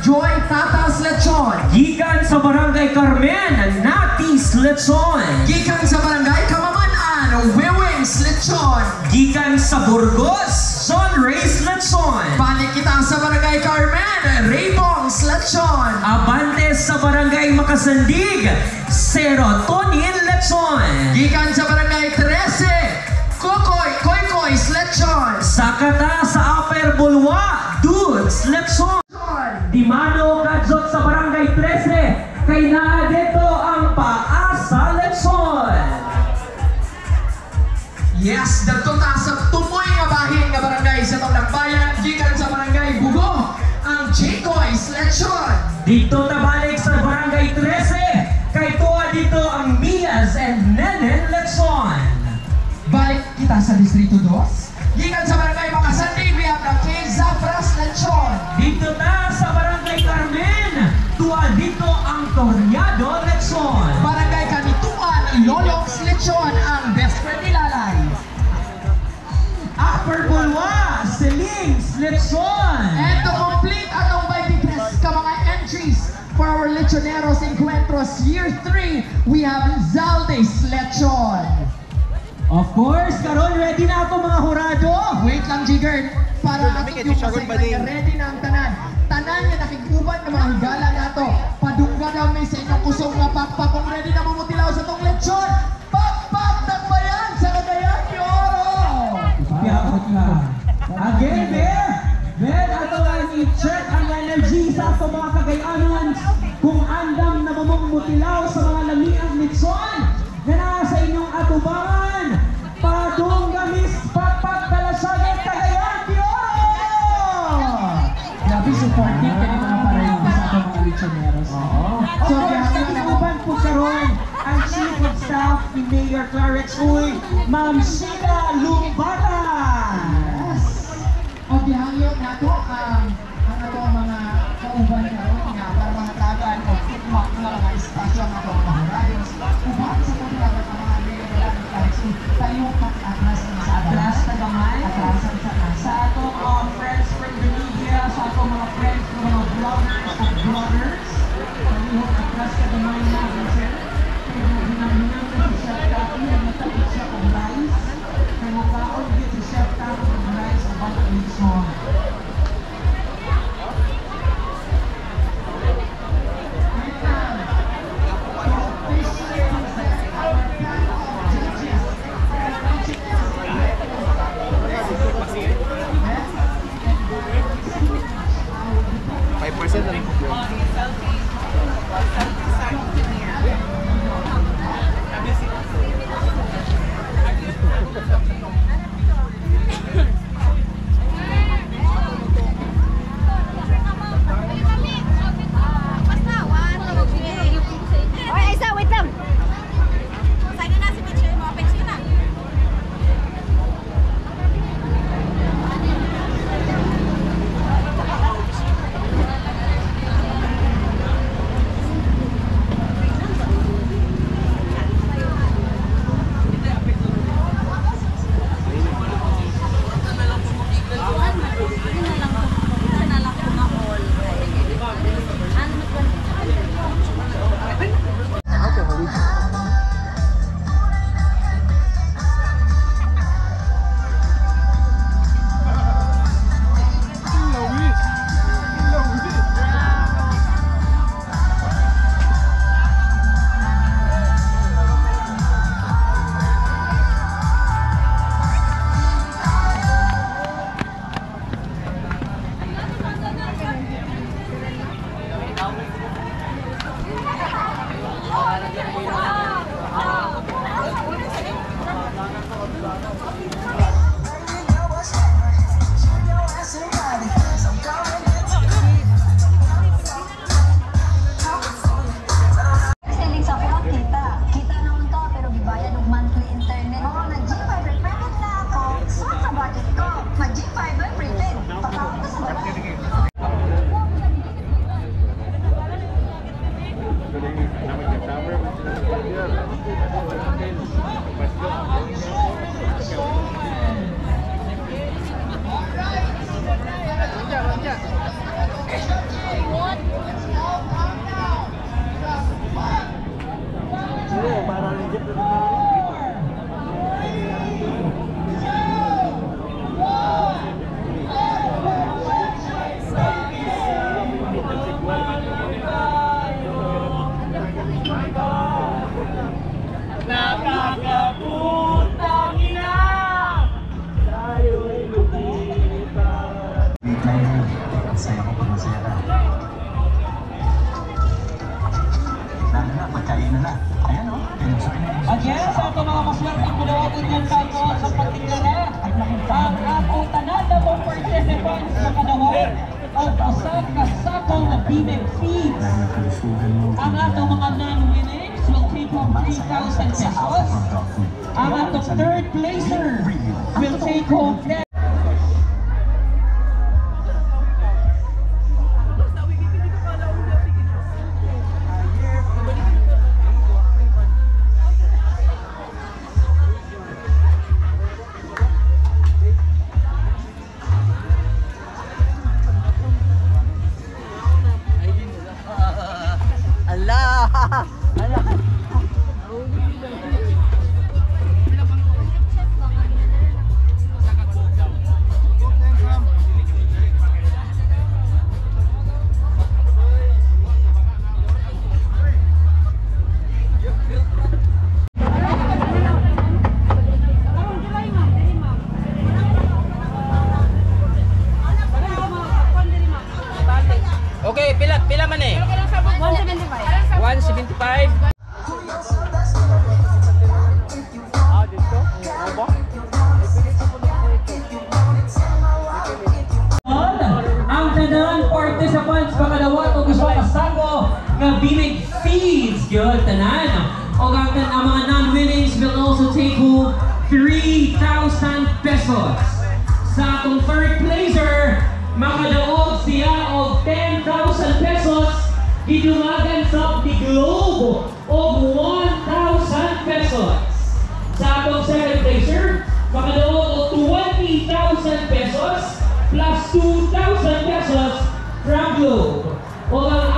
Joy Tatas Lechon. Gikan sa Barangay Carmen, Natis Lechon. Gikan sa Barangay Kamaman-an, Wewings Lechon. Gikan sa Burgos, Sunrays Lechon. Balik kita sa Barangay Carmen, Raybongs Lechon. Abante sa Barangay Makasandig, Serotonin Lechon. Gikan sa Barangay 13, Koykoys Lechon. Sakata sa Upper Bulwa, Dudes Lechon. Dimano kadzot sa Barangay 13, kay naa dito ang Paasa Lechon. Yes, dagto ta sa tumoy nga bahin nga barangay sa Tawdagbayan, gikan sa Barangay Bugo, ang Jaycoys Lechon. Dito tabalik sa Barangay 13, kay tuwa dito ang Mias and Nenen Lechon. Balik kita sa Distrito 2, gikan sa Barangay Makasandig, we have the K. Zafras Lechon. Dito ta sa Barangay Carmen, tuwa dito ang Tornado Lechon. Barangay Kanituan, Lolox Lechon, ang best friend ni Lalay. Upper Bulwa, Selings Lechon. And to complete atong 23 ka mga entries for our Lechoneros Encuentros Year 3, we have Zaldes Lechon. Of course, karon ready na ako mga hurado. Wait lang, Jigger. Para ato yung masay ready na ang tanan. Tanan nga nakiguban ng mga higala nato. Padungga daw may sa inyong kusong nga pakpak. Kung ready na mamutilaw sa tong lechon. Pakpak nagbayan sa Cagayan de Oro. Piyakot ka. Again, Ben, ato nga i-check ang energy sa ato mga Cagayanon. Kung andam na mamumutilaw sa mga lamiang lechon na nasa inyong atubangan. Padunggamis, pakpak, Talasagay, Cagayan de Oro. Grabe supporting ka mga pareho sa atong mga lechoneros. So, nakikiguban po karon ang Chief of Staff ni Mayor Clarex Uy, Ma'am Sheila Lumbata. O gihangyo nato ang ato mga kauban karon nga para mga tagaan o tikmak nga mga espasyo nga ato mga radios. Uban sa kanila ang mga Mayor Clarex Uy, tayo atras sa atras na gamay, atrasan sa atong friends from the media, sa atong mga friends ng mga vloggers at bloggers. Tayo atras sa gamay na sir. Kaya ginagawa ko si Chef Tato, nagmatapit siya kong rice. Kaya makaon din si Chef Tato kong rice o bata lechon. masaya na. Lalo na, magkain na. Ayan o, Again, sa ato mga maswerteng pinawatin yan tayo sa pagtingala. Ang atong tanan na mong participants na kadawat o usan kasakong BMX feeds. Ang atong mga non-winnings will take home 3,000 pesos. Ang atong third placer will take home 10. Okay, pila man eh? 175. 175. Ang tanan participants pangalawa o gusto kasago nga BMX feeds yun tanan. O ang mga non-winnings will also take home 3,000 pesos. Sa atong third placer, makadaog siya og 10,000 pesos gidumagan sa the globe og 1,000 pesos. Sa atong second placer, makadaog og 20,000 pesos plus 2,000 pesos from globe. O ang